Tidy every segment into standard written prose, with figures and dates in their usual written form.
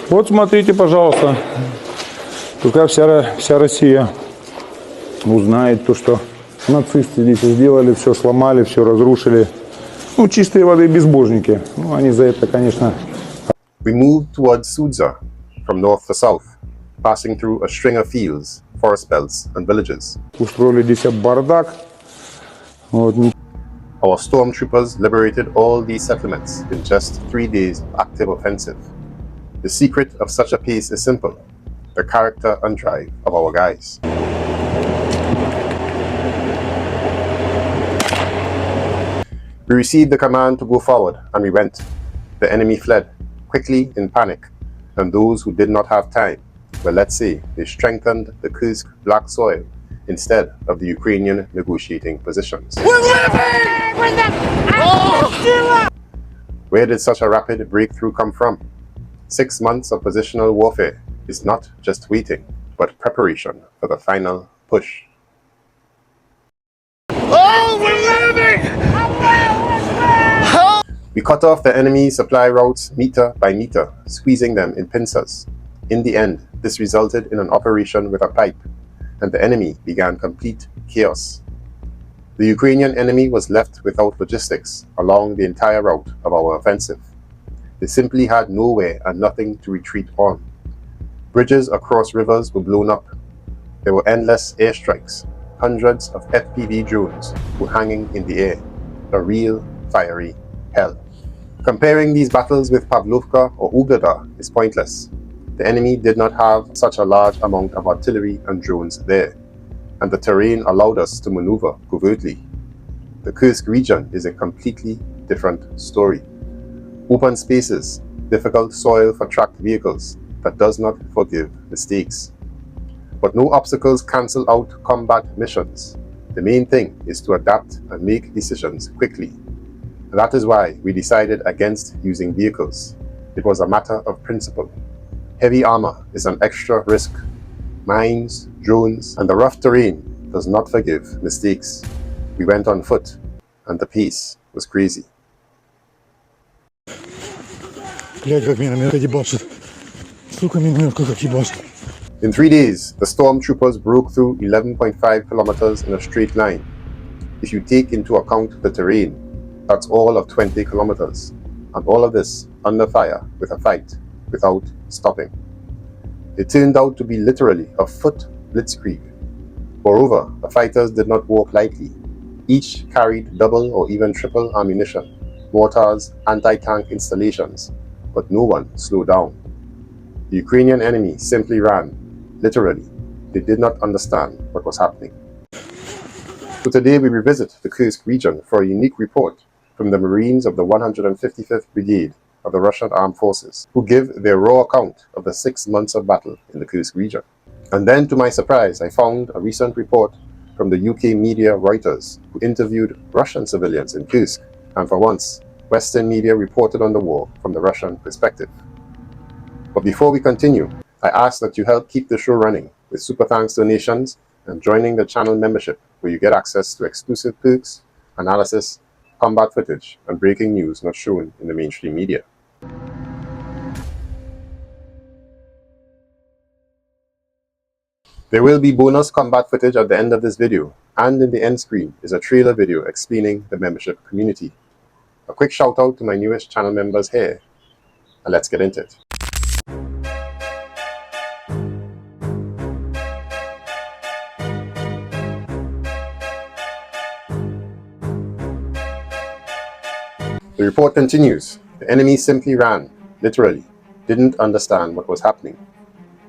Вот смотрите, пожалуйста, пока вся Россия узнает то, что нацисты здесь сделали, все сломали, все разрушили. Ну, чистые воды безбожники. Ну, они за это, конечно. We moved towards Sudza from north to south, passing through a string of fields, forest belts, and villages. Устроили здесь бардак. Вот. Our stormtroopers liberated all these settlements in just 3 days of active offensive. The secret of such a pace is simple: the character and drive of our guys. We received the command to go forward, and we went. The enemy fled, quickly in panic, and those who did not have time, well, let's say, they strengthened the Kursk black soil instead of the Ukrainian negotiating positions. We're living! Where did such a rapid breakthrough come from? 6 months of positional warfare is not just waiting, but preparation for the final push. Oh, we're living! We cut off the enemy's supply routes meter by meter, squeezing them in pincers. In the end, this resulted in an operation with a pipe, and the enemy began complete chaos. The Ukrainian enemy was left without logistics along the entire route of our offensive. They simply had nowhere and nothing to retreat on. Bridges across rivers were blown up. There were endless airstrikes. Hundreds of FPV drones were hanging in the air. A real fiery hell. Comparing these battles with Pavlovka or Ugada is pointless. The enemy did not have such a large amount of artillery and drones there, and the terrain allowed us to maneuver covertly. The Kursk region is a completely different story. Open spaces, difficult soil for tracked vehicles that does not forgive mistakes. But no obstacles cancel out combat missions. The main thing is to adapt and make decisions quickly. That is why we decided against using vehicles. It was a matter of principle. Heavy armor is an extra risk. Mines, drones, and the rough terrain does not forgive mistakes. We went on foot, and the pace was crazy. In 3 days, the Stormtroopers broke through 11.5 kilometers in a straight line. If you take into account the terrain, that's all of 20 kilometers, and all of this under fire with a fight without stopping. It turned out to be literally a foot blitzkrieg. Moreover, the fighters did not walk lightly. Each carried double or even triple ammunition, mortars, anti-tank installations, but no one slowed down. The Ukrainian enemy simply ran, literally. They did not understand what was happening. So today we revisit the Kursk region for a unique report from the Marines of the 155th Brigade of the Russian Armed Forces, who give their raw account of the 6 months of battle in the Kursk region. And then, to my surprise, I found a recent report from the UK media Reuters, who interviewed Russian civilians in Kursk, and for once, Western media reported on the war from the Russian perspective. But before we continue, I ask that you help keep the show running with super thanks donations and joining the channel membership, where you get access to exclusive perks, analysis, combat footage, and breaking news not shown in the mainstream media. There will be bonus combat footage at the end of this video, and in the end screen is a trailer video explaining the membership community. A quick shout out to my newest channel members here, and let's get into it. The report continues. The enemy simply ran, literally, didn't understand what was happening.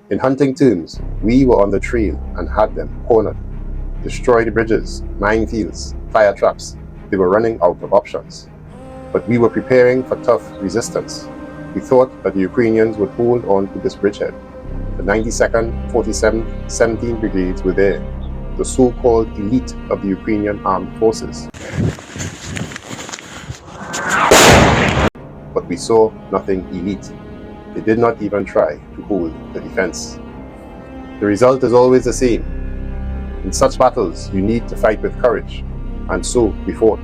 In hunting terms, we were on the trail and had them cornered. Destroyed bridges, minefields, fire traps. They were running out of options. But we were preparing for tough resistance. We thought that the Ukrainians would hold on to this bridgehead. The 92nd, 47th, 17th Brigades were there, the so-called elite of the Ukrainian armed forces. But we saw nothing elite. They did not even try to hold the defense. The result is always the same. In such battles, you need to fight with courage, and so we fought.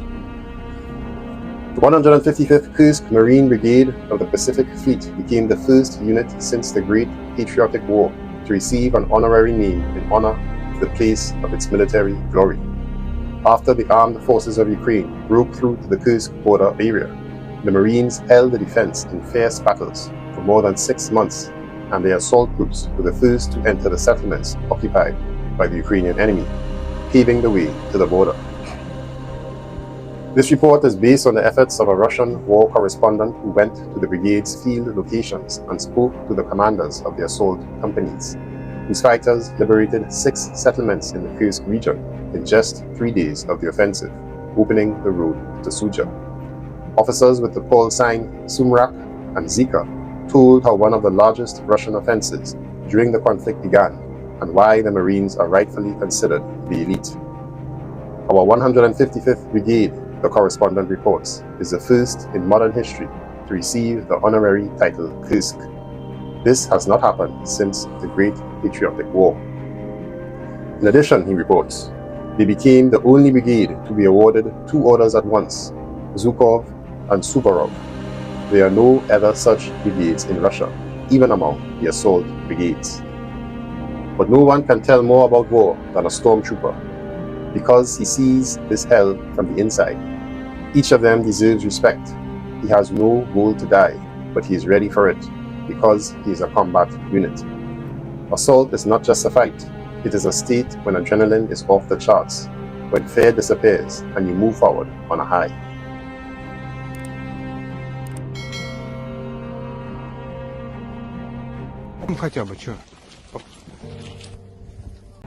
The 155th Kursk Marine Brigade of the Pacific Fleet became the first unit since the Great Patriotic War to receive an honorary name in honor of the place of its military glory. After the armed forces of Ukraine broke through to the Kursk border area, the Marines held the defense in fierce battles for more than 6 months, and their assault groups were the first to enter the settlements occupied by the Ukrainian enemy, paving the way to the border. This report is based on the efforts of a Russian war correspondent who went to the brigade's field locations and spoke to the commanders of the assault companies, whose fighters liberated 6 settlements in the Kursk region in just 3 days of the offensive, opening the road to Suja. Officers with the call sign Sumrak and Zika told how one of the largest Russian offensives during the conflict began and why the Marines are rightfully considered the elite. Our 155th Brigade, the correspondent reports, is the first in modern history to receive the honorary title Kursk. This has not happened since the Great Patriotic War. In addition, he reports, they became the only brigade to be awarded 2 orders at once, Zhukov and Suvorov. There are no other such brigades in Russia, even among the assault brigades. But no one can tell more about war than a stormtrooper, because he sees this hell from the inside. Each of them deserves respect. He has no goal to die, but he is ready for it, because he is a combat unit. Assault is not just a fight, it is a state when adrenaline is off the charts, when fear disappears and you move forward on a high.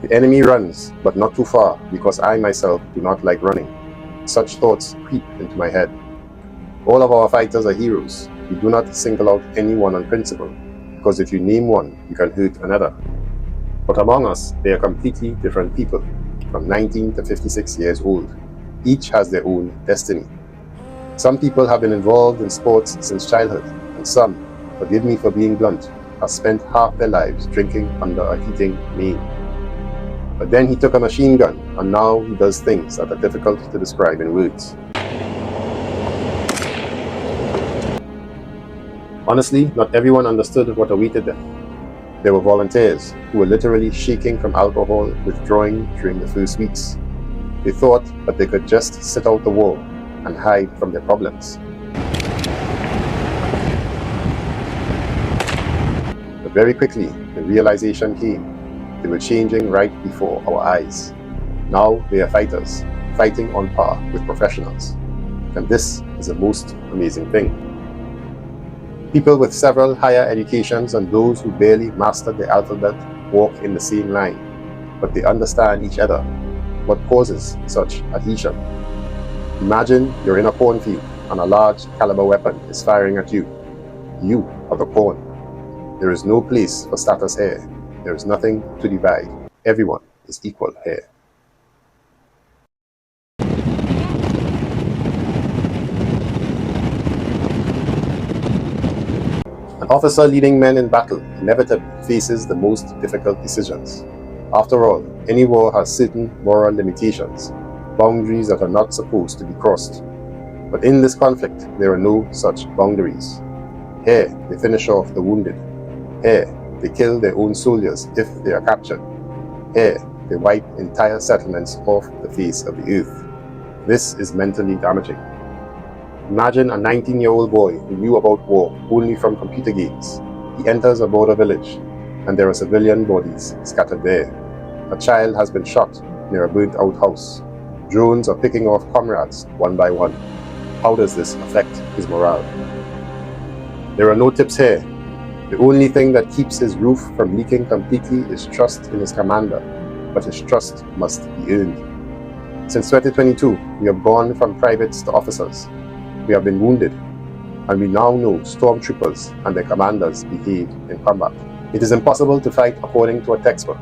The enemy runs, but not too far, because I myself do not like running. Such thoughts creep into my head. All of our fighters are heroes. We do not single out anyone on principle, because if you name one, you can hurt another. But among us, they are completely different people, from 19 to 56 years old. Each has their own destiny. Some people have been involved in sports since childhood, and some, forgive me for being blunt, have spent half their lives drinking under a heating main. But then he took a machine gun, and now he does things that are difficult to describe in words. Honestly, not everyone understood what awaited them. There were volunteers who were literally shaking from alcohol, withdrawing during the first weeks. They thought that they could just sit out the war and hide from their problems. But very quickly, the realization came. They were changing right before our eyes. Now they are fighters, fighting on par with professionals. And this is the most amazing thing. People with several higher educations and those who barely mastered the alphabet walk in the same line, but they understand each other. What causes such adhesion? Imagine you're in a cornfield and a large caliber weapon is firing at you. You are the corn. There is no place for status here. There is nothing to divide. Everyone is equal here. An officer leading men in battle inevitably faces the most difficult decisions. After all, any war has certain moral limitations, boundaries that are not supposed to be crossed. But in this conflict, there are no such boundaries. Here, they finish off the wounded. Here, they kill their own soldiers if they are captured. Here, they wipe entire settlements off the face of the earth. This is mentally damaging. Imagine a 19-year-old boy who knew about war only from computer games. He enters a border village, and there are civilian bodies scattered there. A child has been shot near a burnt-out house. Drones are picking off comrades one by one. How does this affect his morale? There are no tips here. The only thing that keeps his roof from leaking completely is trust in his commander, but his trust must be earned. Since 2022, we have gone from privates to officers. We have been wounded, and we now know stormtroopers and their commanders behaved in combat. It is impossible to fight according to a textbook.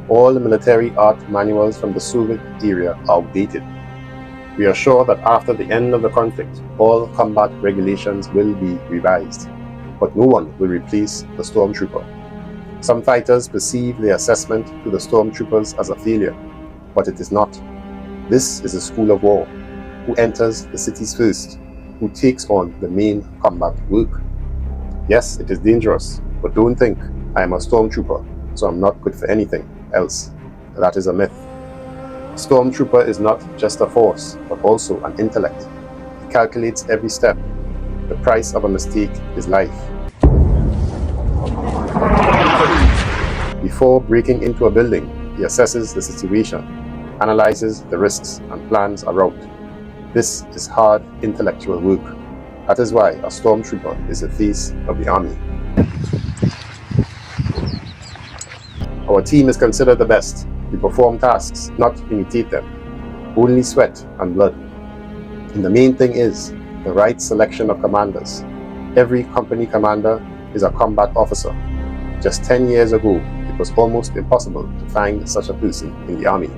All the military art manuals from the Soviet era are outdated. We are sure that after the end of the conflict, all combat regulations will be revised. But no one will replace the stormtrooper. Some fighters perceive the assessment to the stormtroopers as a failure, but it is not. This is a school of war. Who enters the cities first? who takes on the main combat work. Yes, it is dangerous, but don't think I am a stormtrooper, so I'm not good for anything else. That is a myth. A stormtrooper is not just a force, but also an intellect. He calculates every step. The price of a mistake is life. Before breaking into a building, he assesses the situation, analyzes the risks, and plans a route. This is hard intellectual work. That is why a stormtrooper is the face of the army. Our team is considered the best. We perform tasks, not imitate them. Only sweat and blood. And the main thing is the right selection of commanders. Every company commander is a combat officer. Just 10 years ago, it was almost impossible to find such a person in the army.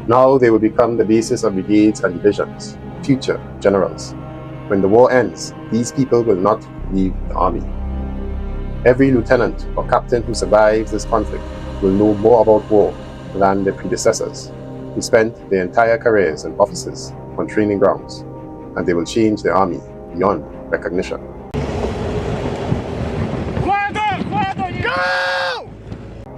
Now they will become the basis of brigades and divisions, future generals. When the war ends, these people will not leave the army. Every lieutenant or captain who survives this conflict will know more about war than their predecessors, who spent their entire careers in offices on training grounds, and they will change the army beyond recognition. Go!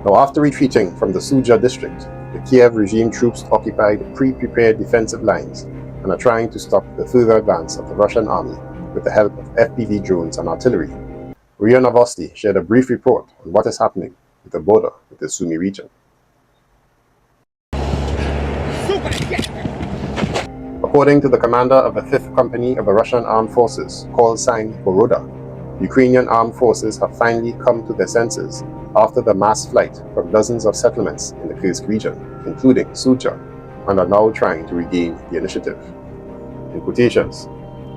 Now, after retreating from the Sudzha district, the Kiev regime troops occupied pre-prepared defensive lines and are trying to stop the further advance of the Russian army with the help of FPV drones and artillery. RIA Novosti shared a brief report on what is happening at the border with the Sumy region. According to the commander of the 5th Company of the Russian Armed Forces, called sign Voroda, Ukrainian armed forces have finally come to their senses after the mass flight from dozens of settlements in the Kursk region, including Sudzha, and are now trying to regain the initiative. In quotations,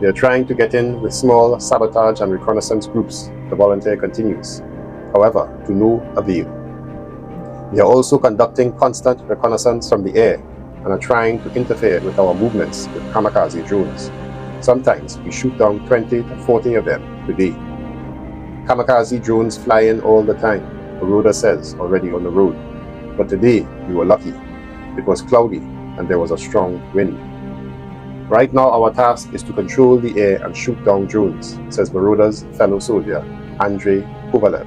they are trying to get in with small sabotage and reconnaissance groups, the volunteer continues. However, to no avail. They are also conducting constant reconnaissance from the air and are trying to interfere with our movements with kamikaze drones. Sometimes we shoot down 20 to 40 of them per day. Kamikaze drones fly in all the time, Voroda says, already on the road. But today, we were lucky. It was cloudy and there was a strong wind. Right now, our task is to control the air and shoot down drones, says Voroda's fellow soldier, Andrei Kovalev.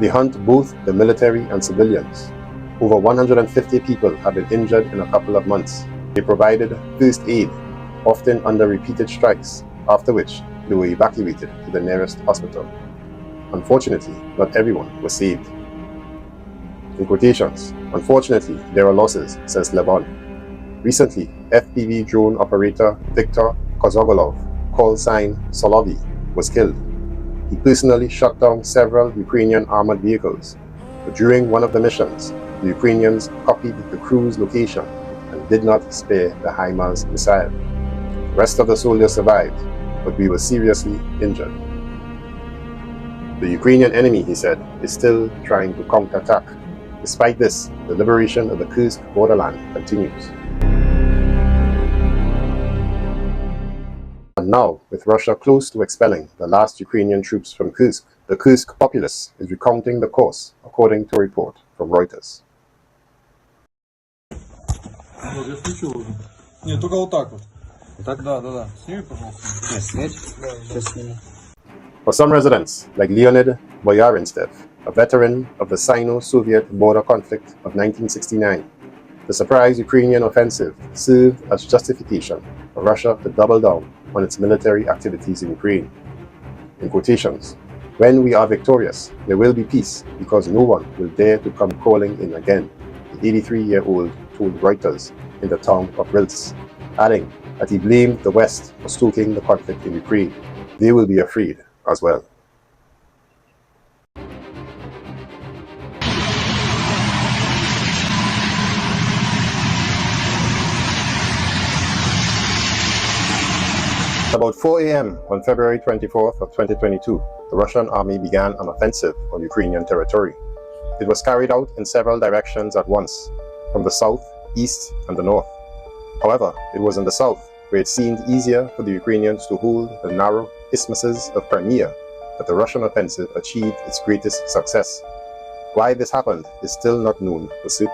They hunt both the military and civilians. Over 150 people have been injured in a couple of months. They provided first aid, often under repeated strikes, after which they were evacuated to the nearest hospital. Unfortunately, not everyone was saved. In quotations, unfortunately, there are losses, says Levon. Recently, FPV drone operator Viktor Kozogolov, call sign Solovy, was killed. He personally shot down several Ukrainian armored vehicles, but during one of the missions, the Ukrainians copied the crew's location and did not spare the HIMARS missile. The rest of the soldiers survived, but we were seriously injured. The Ukrainian enemy, he said, is still trying to counterattack. Despite this, the liberation of the Kursk borderland continues. And now, with Russia close to expelling the last Ukrainian troops from Kursk, the Kursk populace is recounting the course, according to a report from Reuters. Вот, я включил уже. Нет, только вот так вот. Так? Да, да, да. Сними, пожалуйста. Нет, снять? Да, сейчас сниму. For some residents, like Leonid Boyarinstev, a veteran of the Sino-Soviet border conflict of 1969, the surprise Ukrainian offensive served as justification for Russia to double down on its military activities in Ukraine. In quotations, when we are victorious, there will be peace because no one will dare to come crawling in again, the 83-year-old told Reuters in the town of Rilsk, adding that he blamed the West for stoking the conflict in Ukraine. They will be afraid as well. About 4 a.m. on February 24th of 2022, the Russian army began an offensive on Ukrainian territory. It was carried out in several directions at once, from the south, east, and the north. However, it was in the south, where it seemed easier for the Ukrainians to hold the narrow isthmuses of Crimea, that the Russian offensive achieved its greatest success. Why this happened is still not known for certain.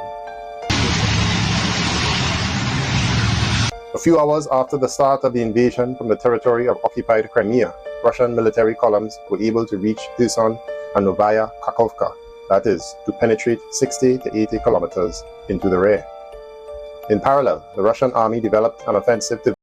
few hours after the start of the invasion from the territory of occupied Crimea, Russian military columns were able to reach Kherson and Novaya Kakhovka, that is, to penetrate 60 to 80 kilometers into the rear. In parallel, the Russian army developed an offensive to